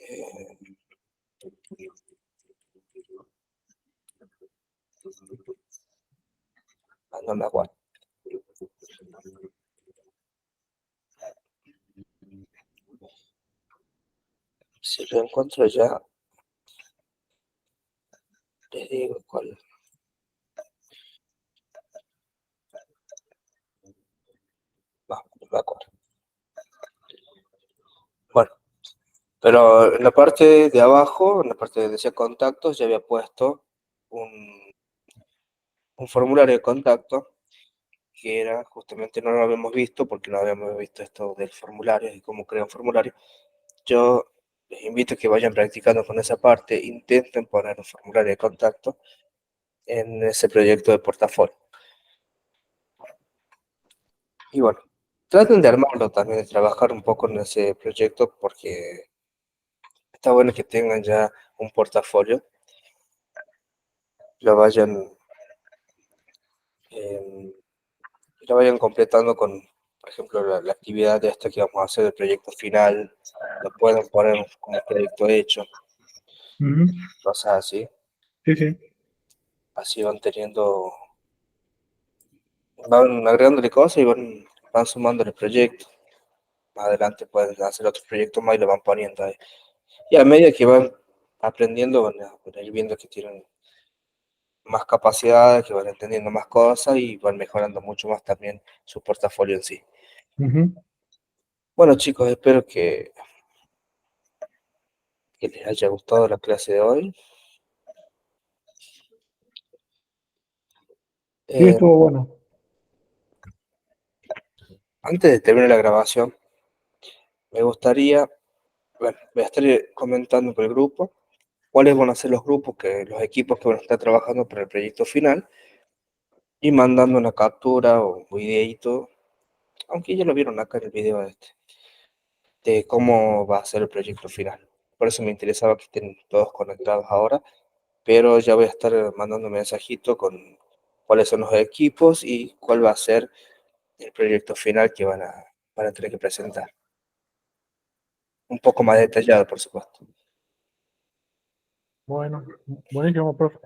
Eh, no me acuerdo. Sí. lo encuentro ya, les digo cuál. No me acuerdo. Bueno, pero en la parte de abajo, en la parte de decía contactos, ya había puesto un, un formulario de contacto que era justamente, no lo habíamos visto porque no habíamos visto esto del formulario y cómo crear un formulario. Yo les invito a que vayan practicando con esa parte, intenten poner un formulario de contacto en ese proyecto de portafolio. Y bueno, traten de armarlo también, de trabajar un poco en ese proyecto porque está bueno que tengan ya un portafolio, lo vayan, eh, lo vayan completando con, por ejemplo, la actividad de esta que vamos a hacer, el proyecto final, lo pueden poner como proyecto hecho, Ujú. cosas así, Sí, sí. así van teniendo, van agregándole cosas y van sumando el proyecto. Más adelante pueden hacer otros proyectos más y lo van poniendo ahí. Y a medida que van aprendiendo, van a ir viendo que tienen más capacidades, que van entendiendo más cosas y van mejorando mucho más también su portafolio en sí. Ujú. Bueno, chicos, espero que les haya gustado la clase de hoy. Sí, Eh, estuvo bueno. Antes de terminar la grabación, me gustaría, bueno, voy a estar comentando por el grupo cuáles van a ser los grupos, los equipos que van a estar trabajando para el proyecto final y mandando una captura o un videito, aunque ya lo vieron acá en el video de cómo va a ser el proyecto final. Por eso me interesaba que estén todos conectados ahora, pero ya voy a estar mandando un mensajito con cuáles son los equipos y cuál va a ser el proyecto final que van a tener que presentar. Un poco más detallado, por supuesto. Bueno, buenísimo, profe.